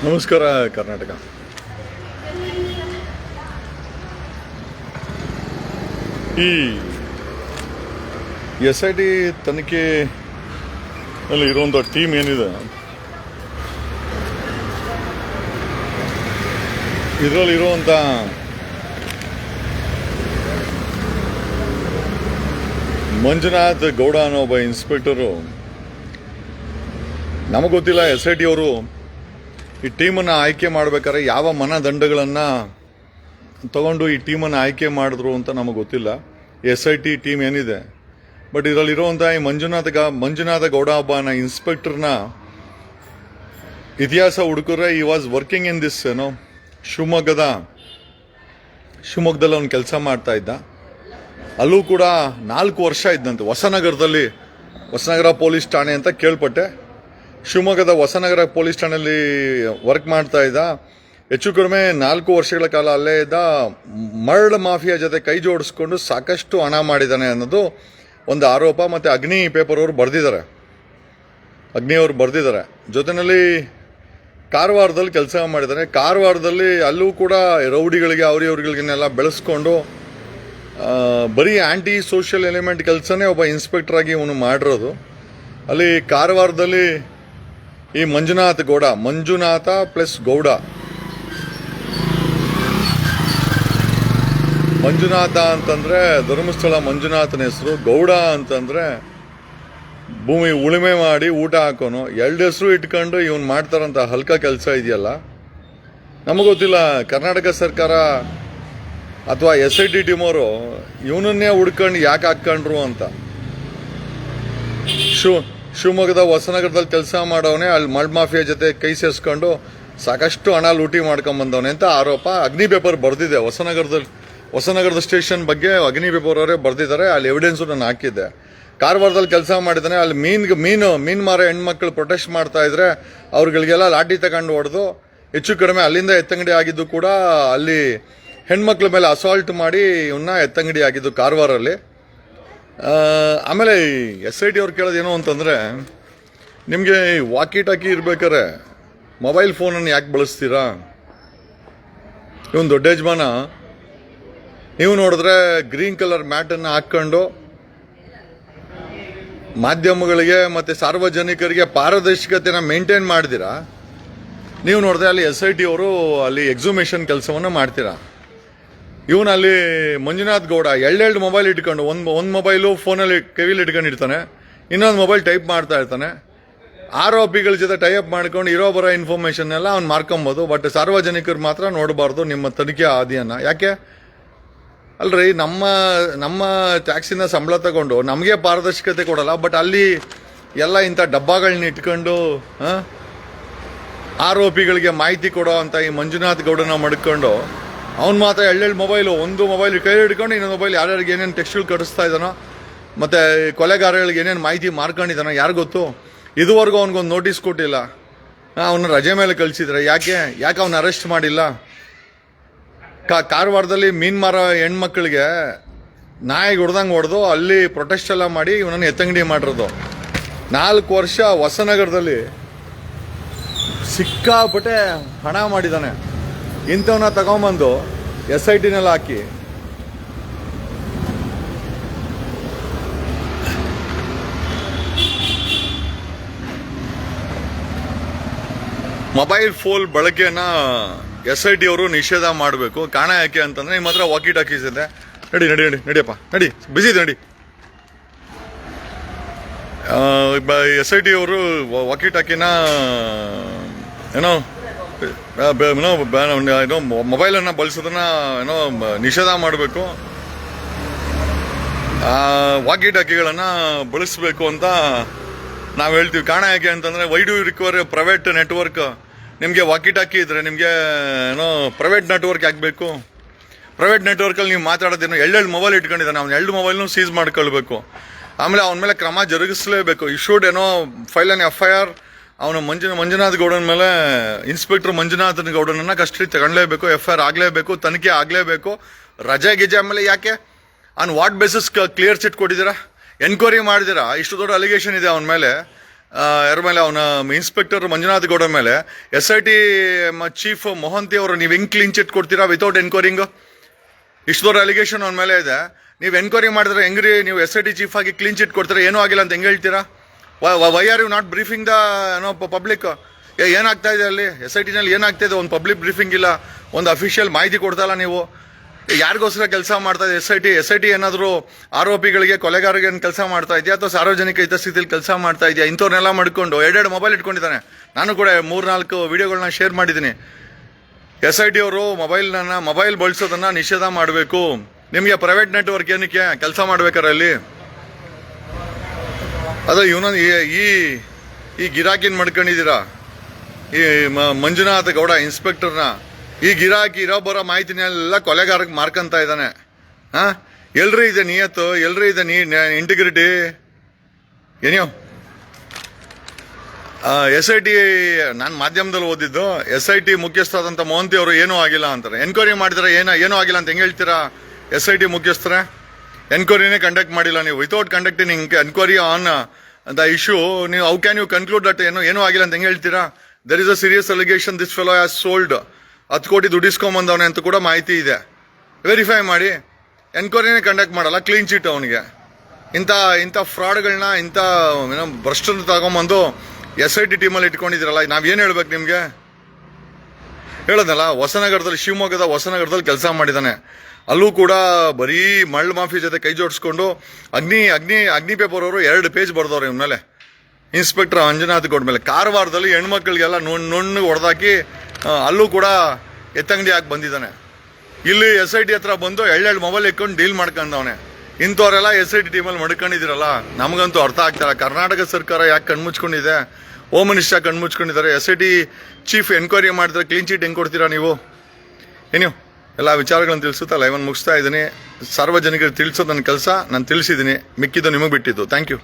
ನಮಸ್ಕಾರ ಕರ್ನಾಟಕ. ಈ SIT ತನಿಖೆ ಅಲ್ಲಿ ಇರುವಂಥ ಟೀಮ್ ಏನಿದೆ, ಇದರಲ್ಲಿರುವಂಥ ಮಂಜುನಾಥ್ ಗೌಡ ಅನ್ನೋ ಒಬ್ಬ ಇನ್ಸ್ಪೆಕ್ಟರು, ನಮಗೆ ಗೊತ್ತಿಲ್ಲ SIT ಅವರು ಈ ಟೀಮನ್ನು ಆಯ್ಕೆ ಮಾಡ್ಬೇಕಾದ್ರೆ ಯಾವ ಮಾನದಂಡಗಳನ್ನು ತಗೊಂಡು ಈ ಟೀಮನ್ನು ಆಯ್ಕೆ ಮಾಡಿದ್ರು ಅಂತ ನಮಗೆ ಗೊತ್ತಿಲ್ಲ. SIT ಟೀಮ್ ಏನಿದೆ, ಬಟ್ ಇದರಲ್ಲಿರುವಂಥ ಈ ಮಂಜುನಾಥ ಗೌಡ ಒಬ್ಬನ ಇನ್ಸ್ಪೆಕ್ಟರ್ನ ಇತಿಹಾಸ ಹುಡುಕರೆ ಈ ವಾಸ್ ವರ್ಕಿಂಗ್ ಇನ್ ದಿಸ್ ಶಿವಮೊಗ್ಗದಲ್ಲಿ ಅವನು ಕೆಲಸ ಮಾಡ್ತಾ ಇದ್ದ. ಅಲ್ಲೂ ಕೂಡ 4 ವರ್ಷ ಇದ್ದಂತೆ. ಹೊಸನಗರ ಪೊಲೀಸ್ ಠಾಣೆ ಅಂತ ಕೇಳ್ಪಟ್ಟೆ. ಶಿವಮೊಗ್ಗದ ಹೊಸನಗರ ಪೊಲೀಸ್ ಠಾಣೆಯಲ್ಲಿ ವರ್ಕ್ ಮಾಡ್ತಾ ಇದ್ದ. ಹೆಚ್ಚು ಕಡಿಮೆ 4 ವರ್ಷಗಳ ಕಾಲ ಅಲ್ಲೇ ಇದ್ದ. ಮರಳು ಮಾಫಿಯಾ ಜೊತೆ ಕೈ ಜೋಡಿಸ್ಕೊಂಡು ಸಾಕಷ್ಟು ಹಣ ಮಾಡಿದ್ದಾನೆ ಅನ್ನೋದು ಒಂದು ಆರೋಪ. ಮತ್ತು ಅಗ್ನಿ ಅವರು ಬರೆದಿದ್ದಾರೆ. ಜೊತೆಯಲ್ಲಿ ಕಾರವಾರದಲ್ಲಿ ಕೆಲಸ ಮಾಡಿದ್ದಾನೆ. ಕಾರವಾರದಲ್ಲಿ ಅಲ್ಲೂ ಕೂಡ ರೌಡಿಗಳಿಗೆ ಅವ್ರಿಗಳಿಗೆಲ್ಲ ಬೆಳೆಸ್ಕೊಂಡು ಬರೀ ಆಂಟಿ ಸೋಷಿಯಲ್ ಎಲಿಮೆಂಟ್ ಕೆಲಸನೇ ಒಬ್ಬ ಇನ್ಸ್ಪೆಕ್ಟರ್ ಆಗಿ ಇವನು ಮಾಡಿರೋದು. ಅಲ್ಲಿ ಕಾರವಾರದಲ್ಲಿ ಈ ಮಂಜುನಾಥ ಪ್ಲಸ್ ಗೌಡ, ಮಂಜುನಾಥ ಅಂತಂದ್ರೆ ಧರ್ಮಸ್ಥಳ ಮಂಜುನಾಥನ ಹೆಸರು, ಗೌಡ ಅಂತಂದ್ರೆ ಭೂಮಿ ಉಳುಮೆ ಮಾಡಿ ಊಟ ಹಾಕೋನು. 2 ಹೆಸರು ಇಟ್ಕೊಂಡು ಇವನು ಮಾಡ್ತಾರಂತ ಹಲ್ಕ ಕೆಲಸ ಇದೆಯಲ್ಲ, ನಮಗೊತ್ತಿಲ್ಲ ಕರ್ನಾಟಕ ಸರ್ಕಾರ ಅಥವಾ SIT ಟೀಮ್ ಅವರು ಇವನನ್ನೇ ಹುಡ್ಕೊಂಡು ಯಾಕೆ ಹಾಕೊಂಡ್ರು ಅಂತ. ಶಿವಮೊಗ್ಗದ ಹೊಸನಗರದಲ್ಲಿ ಕೆಲಸ ಮಾಡವನೇ ಅಲ್ಲಿ ಮರಳು ಮಾಫಿಯಾ ಜೊತೆ ಕೈ ಸೇರಿಸ್ಕೊಂಡು ಸಾಕಷ್ಟು ಹಣ ಲೂಟಿ ಮಾಡ್ಕೊಂಬಂದವನೆ ಅಂತ ಆರೋಪ. ಅಗ್ನಿ ಬರೆದಿದೆ. ಹೊಸನಗರದ ಸ್ಟೇಷನ್ ಬಗ್ಗೆ ಅಗ್ನಿ ಅವರೇ ಬರೆದಿದ್ದಾರೆ. ಅಲ್ಲಿ ಎವಿಡೆನ್ಸು ನಾನು ಹಾಕಿದ್ದೆ. ಕಾರವಾರದಲ್ಲಿ ಕೆಲಸ ಮಾಡಿದ್ದಾನೆ. ಅಲ್ಲಿ ಮೀನು ಮಾರೋ ಹೆಣ್ಮಕ್ಳು ಪ್ರೊಟೆಸ್ಟ್ ಮಾಡ್ತಾ ಇದ್ರೆ ಅವ್ರಗಳಿಗೆಲ್ಲ ಲಾಠಿ ತಗೊಂಡು ಹೊಡೆದು ಹೆಚ್ಚು ಕಡಿಮೆ ಅಲ್ಲಿಂದ ಎತ್ತಂಗಡಿ ಆಗಿದ್ದು ಕೂಡ ಅಲ್ಲಿ ಹೆಣ್ಮಕ್ಳ ಮೇಲೆ ಅಸಾಲ್ಟ್ ಮಾಡಿ ಇವನ್ನ ಎತ್ತಂಗಡಿ ಆಗಿದ್ದು ಕಾರವಾರಲ್ಲಿ. ಆಮೇಲೆ SIT ಅವ್ರು ಕೇಳೋದೇನು ಅಂತಂದರೆ, ನಿಮಗೆ ವಾಕಿ ಟಾಕಿ ಇರ್ಬೇಕಾರೆ ಮೊಬೈಲ್ ಫೋನನ್ನು ಯಾಕೆ ಬಳಸ್ತೀರಾ? ಇವನು ದೊಡ್ಡ ಯಜಮಾನ. ನೀವು ನೋಡಿದ್ರೆ ಗ್ರೀನ್ ಕಲರ್ ಮ್ಯಾಟನ್ನು ಹಾಕ್ಕೊಂಡು ಮಾಧ್ಯಮಗಳಿಗೆ ಮತ್ತು ಸಾರ್ವಜನಿಕರಿಗೆ ಪಾರದರ್ಶಕತೆನ ಮೇಂಟೈನ್ ಮಾಡ್ತೀರಾ. ನೀವು ನೋಡಿದ್ರೆ ಅಲ್ಲಿ SIT ಅವರು ಅಲ್ಲಿ ಎಕ್ಸುಮೇಷನ್ ಕೆಲಸವನ್ನು ಮಾಡ್ತೀರಾ. ಇವನಲ್ಲಿ ಮಂಜುನಾಥ್ ಗೌಡ 2 ಮೊಬೈಲ್ ಇಟ್ಕೊಂಡು ಒಂದು ಮೊಬೈಲು ಫೋನಲ್ಲಿ ಕಿವಿಲಿ ಇಟ್ಕೊಂಡಿರ್ತಾನೆ, ಇನ್ನೊಂದು ಮೊಬೈಲ್ ಟೈಪ್ ಮಾಡ್ತಾ ಇರ್ತಾನೆ. ಆರೋಪಿಗಳ ಜೊತೆ ಟೈಅಪ್ ಮಾಡ್ಕೊಂಡು ಇರೋ ಬರೋ ಇನ್ಫಾರ್ಮೇಶನ್ ಎಲ್ಲ ಅವ್ನು ಮಾರ್ಕೊಬೋದು. ಬಟ್ ಸಾರ್ವಜನಿಕರು ಮಾತ್ರ ನೋಡಬಾರ್ದು ನಿಮ್ಮ ತನಿಖೆ ಆದಿಯನ್ನು. ಯಾಕೆ ಅಲ್ರಿ, ನಮ್ಮ ಟ್ಯಾಕ್ಸಿನ ಸಂಬಳ ತಗೊಂಡು ನಮಗೆ ಪಾರದರ್ಶಕತೆ ಕೊಡಲ್ಲ. ಬಟ್ ಅಲ್ಲಿ ಎಲ್ಲ ಇಂಥ ಡಬ್ಬಗಳನ್ನ ಇಟ್ಕೊಂಡು ಆರೋಪಿಗಳಿಗೆ ಮಾಹಿತಿ ಕೊಡೋ ಅಂತ ಈ ಮಂಜುನಾಥ್ ಗೌಡನ ಮಡ್ಕೊಂಡು ಅವ್ನು ಮಾತ್ರ 2 ಮೊಬೈಲು, ಒಂದು ಮೊಬೈಲ್ ಕೈ ಹಿಡ್ಕೊಂಡು ಇನ್ನೊಂದು ಮೊಬೈಲ್ ಯಾರ್ಯಾರಿಗೆ ಏನೇನು ಟೆಕ್ಸ್ಟ್ಗಳು ಕಳಿಸ್ತಾ ಇದ್ದಾನೋ ಮತ್ತು ಕೊಲೆಗಾರಗಳಿಗೆ ಏನೇನು ಮಾಹಿತಿ ಮಾರ್ಕೊಂಡಿದ್ದಾನೋ ಯಾರು ಗೊತ್ತು. ಇದುವರೆಗೂ ಅವ್ನಿಗೊಂದು ನೋಟಿಸ್ ಕೊಟ್ಟಿಲ್ಲ. ಅವನ ರಜೆ ಮೇಲೆ ಕಳಿಸಿದ್ರೆ ಯಾಕೆ ಅವನ್ನ ಅರೆಸ್ಟ್ ಮಾಡಿಲ್ಲ? ಕಾರವಾರದಲ್ಲಿ ಮೀನು ಮಾರೋ ಹೆಣ್ಮಕ್ಳಿಗೆ ನಾಯಿಗೆ ಹೊಡೆದು ಅಲ್ಲಿ ಪ್ರೊಟೆಸ್ಟ್ ಎಲ್ಲ ಮಾಡಿ ಇವನನ್ನು ಎತ್ತಂಗಡಿ ಮಾಡಿರೋದು. 4 ವರ್ಷ ಹೊಸನಗರದಲ್ಲಿ ಸಿಕ್ಕಾಪಟ್ಟೆ ಹಣ ಮಾಡಿದ್ದಾನೆ. ಇಂಥವನ್ನ ತಗೊಂಬಂದು SITನಲ್ಲಿ ಹಾಕಿ ಮೊಬೈಲ್ ಫೋನ್ ಬಳಕೆಯನ್ನ SIT ಅವರು ನಿಷೇಧ ಮಾಡಬೇಕು. ಕಾರಣ ಯಾಕೆ ಅಂತಂದ್ರೆ ನಿಮ್ಮ ಹತ್ರ ವಾಕಿ ಟಾಕೀಸ್ ಇದೆ. ನಡಿಯಪ್ಪ ನಡಿ, ಬಿಸಿ ಇದೆ, ನಡಿ. SIT ಅವರು ವಾಕಿ ಟಾಕಿನ ಏನೋ ಮೊಬೈಲನ್ನು ಬಳಸೋದನ್ನ ನಿಷೇಧ ಮಾಡಬೇಕು, ವಾಕಿ ಟಾಕಿಗಳನ್ನು ಬಳಸಬೇಕು ಅಂತ ನಾವು ಹೇಳ್ತೀವಿ. ಕಾರಣ ಯಾಕೆ ಅಂತಂದರೆ, why do you require private network? ನಿಮಗೆ ವಾಕಿ ಟಾಕಿ ಇದ್ರೆ ನಿಮಗೆ ಪ್ರೈವೇಟ್ ನೆಟ್ವರ್ಕ್ ಆಗಬೇಕು. ಪ್ರೈವೇಟ್ ನೆಟ್ವರ್ಕಲ್ಲಿ ನೀವು ಮಾತಾಡೋದೇನೋ 2 ಮೊಬೈಲ್ ಇಟ್ಕೊಂಡಿದ್ದಾನೆ. ಅವ್ನು 2 ಮೊಬೈಲ್ನು ಸೀಸ್ ಮಾಡ್ಕೊಳ್ಬೇಕು. ಆಮೇಲೆ ಅವನ ಮೇಲೆ ಕ್ರಮ ಜರುಗಿಸಲೇಬೇಕು. You should file an FIR. ಅವನು ಮಂಜುನಾಥ್ ಗೌಡನ ಮೇಲೆ, ಇನ್ಸ್ಪೆಕ್ಟರ್ ಮಂಜುನಾಥ್ ಗೌಡನನ್ನ ಕಸ್ಟಡಿ ತಗೊಳ್ಳೇಬೇಕು. FIR ಆಗಲೇಬೇಕು, ತನಿಖೆ ಆಗಲೇಬೇಕು. ರಜೆ ಗಿಜೆ ಆಮೇಲೆ ಯಾಕೆ? On what basis clear chit ಕೊಟ್ಟಿದ್ದೀರಾ? ಎನ್ಕ್ವೈರಿ ಮಾಡಿದಿರಾ? ಇಷ್ಟು ದೊಡ್ಡ ಅಲಿಗೇಷನ್ ಇದೆ ಅವನ ಮೇಲೆ. ಯಾರ ಮೇಲೆ, ಅವನ ಇನ್ಸ್ಪೆಕ್ಟರ್ ಮಂಜುನಾಥ್ ಗೌಡ ಮೇಲೆ SIT ಚೀಫ್ ಮೊಹಂತಿ ಅವರು ನೀವು ಹೆಂಗ್ ಕ್ಲೀನ್ ಚಿಟ್ ಕೊಡ್ತೀರಾ ವಿತೌಟ್ ಎನ್ಕ್ವೈರಿಂಗ್? ಇಷ್ಟು ದೊಡ್ಡ ಅಲಿಗೇಷನ್ ಅವನ ಮೇಲೆ ಇದೆ, ನೀವು ಎನ್ಕ್ವೈರಿ ಮಾಡಿದ್ರೆ ಹೆಂಗ್ರಿ ನೀವು SIT ಚೀಫ್ ಆಗಿ ಕ್ಲೀನ್ ಚಿಟ್ ಕೊಡ್ತೀರಾ? ಏನೂ ಆಗಿಲ್ಲ ಅಂತ ಹೆಂಗೆ ಹೇಳ್ತೀರಾ? Why are you not briefing the public? ಏನಾಗ್ತಾ ಇದೆ ಅಲ್ಲಿ SIT ನಲ್ಲಿ ಏನಾಗ್ತಾ ಇದೆ? ಒಂದು ಪಬ್ಲಿಕ್ ಬ್ರೀಫಿಂಗ್ ಇಲ್ಲ, ಒಂದು ಅಫಿಷಿಯಲ್ ಮಾಹಿತಿ ಕೊಡ್ತಲ್ಲ ನೀವು. ಯಾರಿಗೋಸ್ಕರ ಕೆಲಸ ಮಾಡ್ತಾ ಇದೆ SIT? ಏನಾದರೂ ಆರೋಪಿಗಳಿಗೆ, ಕೊಲೆಗಾರರಿಗೆ ಕೆಲಸ ಮಾಡ್ತಾ ಇದೆಯಾ ಅಥವಾ ಸಾರ್ವಜನಿಕ ಹಿತಾಸಕ್ತಿಯಲ್ಲಿ ಕೆಲಸ ಮಾಡ್ತಾ ಇದೆಯಾ? ಇಂಥವ್ರನ್ನೆಲ್ಲ ಮಾಡ್ಕೊಂಡು ಎರಡೆರಡು ಮೊಬೈಲ್ ಇಟ್ಕೊಂಡಿದ್ದಾನೆ. ನಾನು ಕೂಡ 3-4 ವಿಡಿಯೋಗಳನ್ನ ಶೇರ್ ಮಾಡಿದ್ದೀನಿ. SIT ಅವರು ಮೊಬೈಲ್ ಬಳಸೋದನ್ನ ನಿಷೇಧ ಮಾಡಬೇಕು. ನಿಮಗೆ ಪ್ರೈವೇಟ್ ನೆಟ್ವರ್ಕ್ ಏನಕ್ಕೆ ಕೆಲಸ ಮಾಡ್ಬೇಕಾರೆ ಅಲ್ಲಿ? ಅದು ಇವನೊಂದು ಈ ಗಿರಾಕಿನ ಮಾಡ್ಕೊಂಡಿದ್ದೀರಾ, ಈ ಮಂಜುನಾಥ ಗೌಡ ಇನ್ಸ್ಪೆಕ್ಟರ್ನ. ಈ ಗಿರಾಕಿ ಇರೋ ಬರೋ ಮಾಹಿತಿನೆಲ್ಲ ಕೊಲೆಗಾರಕ್ಕೆ ಮಾರ್ಕಂತ ಇದ್ದಾನೆ. ಎಲ್ರಿ ಇದೆ ನಿಯತ್ತು, ಎಲ್ರಿ ಇದೆ ಇಂಟಿಗ್ರಿಟಿ? ಏನೋ SIT, ನಾನು ಮಾಧ್ಯಮದಲ್ಲಿ ಓದಿದ್ದು, SIT ಮುಖ್ಯಸ್ಥರಾದಂಥ ಮೊಹಂತಿ ಅವರು ಏನೂ ಆಗಿಲ್ಲ ಅಂತಾರೆ. ಎನ್ಕ್ವೈರಿ ಮಾಡಿದ್ರೆ ಏನೂ ಆಗಿಲ್ಲ ಅಂತ ಹೆಂಗೆ ಹೇಳ್ತೀರಾ? SIT ಮುಖ್ಯಸ್ಥರೇ ಎನ್ಕ್ವೈರಿನೇ ಕಂಡಕ್ಟ್ ಮಾಡಿಲ್ಲ ನೀವು. Without conducting enquiry on the issue, ನೀವು how can you conclude that ಏನೂ ಆಗಿಲ್ಲ ಅಂತ ಹೆಂಗೆ ಹೇಳ್ತೀರಾ? There is a serious allegation this fellow has sold. 10 crore ದುಡ್ಡಿಸ್ಕೊಂಬಂದವನೆ ಅಂತ ಕೂಡ ಮಾಹಿತಿ ಇದೆ. ವೆರಿಫೈ ಮಾಡಿ. ಎನ್ಕ್ವೈರಿನೇ ಕಂಡಕ್ಟ್ ಮಾಡಲ್ಲ, ಕ್ಲೀನ್ ಚೀಟ್ ಅವನಿಗೆ. ಇಂಥ ಫ್ರಾಡ್ಗಳನ್ನ, ಇಂಥ ಭ್ರಷ್ಟನ್ನು ತಗೊಂಬಂದು SIT ಟೀಮಲ್ಲಿ ಇಟ್ಕೊಂಡಿದ್ದೀರಲ್ಲ, ನಾವೇನು ಹೇಳ್ಬೇಕು ನಿಮಗೆ? ಹೇಳೋದಲ್ಲ, ಹೊಸನಗರದಲ್ಲಿ, ಶಿವಮೊಗ್ಗದ ಹೊಸನಗರದಲ್ಲಿ ಕೆಲಸ ಮಾಡಿದ್ದಾನೆ. ಅಲ್ಲೂ ಕೂಡ ಬರೀ ಮಳ್ಳು ಮಾಫಿ ಜೊತೆ ಕೈ ಜೋಡಿಸ್ಕೊಂಡು ಅಗ್ನಿ ಪೇಪರ್ ಅವರು 2 ಪೇಜ್ ಬರ್ದವ್ರೆ ಇವನ ಮೇಲೆ, ಇನ್ಸ್ಪೆಕ್ಟರ್ ಮಂಜುನಾಥ್ ಗೌಡ ಮೇಲೆ. ಕಾರವಾರದಲ್ಲಿ ಹೆಣ್ಮಕ್ಳಿಗೆಲ್ಲ ನುಣ್ಣು ಹೊಡೆದಾಕಿ ಅಲ್ಲೂ ಕೂಡ ಎತ್ತಂಗಡಿ ಹಾಕಿ ಬಂದಿದ್ದಾನೆ. ಇಲ್ಲಿ SIT ಹತ್ರ ಬಂದು 2 ಮೊಬೈಲ್ ಇಟ್ಕೊಂಡು ಡೀಲ್ ಮಾಡ್ಕೊಂಡವನೆ. ಇಂಥವರೆಲ್ಲ SIT ಟೀಮಲ್ಲಿ ಮಡ್ಕೊಂಡಿದ್ದೀರಲ್ಲ, ನಮಗಂತೂ ಅರ್ಥ ಆಗ್ತಾರ. ಕರ್ನಾಟಕ ಸರ್ಕಾರ ಯಾಕೆ ಕಣ್ಮುಚ್ಕೊಂಡಿದೆ? ಹೋಮ್ ಮಿನಿಸ್ಟರ್ ಕಣ್ಮುಚ್ಕೊಂಡಿದ್ದಾರೆ. SIT ಚೀಫ್ ಎನ್ಕ್ವೈರಿ ಮಾಡಿದ್ರೆ ಕ್ಲೀನ್ ಚೀಟ್ ಹೆಂಗೆ ಕೊಡ್ತೀರಾ ನೀವು? ಏನು ಎಲ್ಲ ವಿಚಾರಗಳನ್ನು ತಿಳಿಸುತ್ತಾ ಲೈವನ್ ಮುಗಿಸ್ತಾ ಇದ್ದೀನಿ. ಸಾರ್ವಜನಿಕರಿಗೆ ತಿಳಿಸೋದು ನನ್ನ ಕೆಲಸ, ನಾನು ತಿಳಿಸಿದ್ದೀನಿ. ಮಿಕ್ಕಿದ್ದು ನಿಮಗೆ ಬಿಟ್ಟಿದ್ದು. Thank you.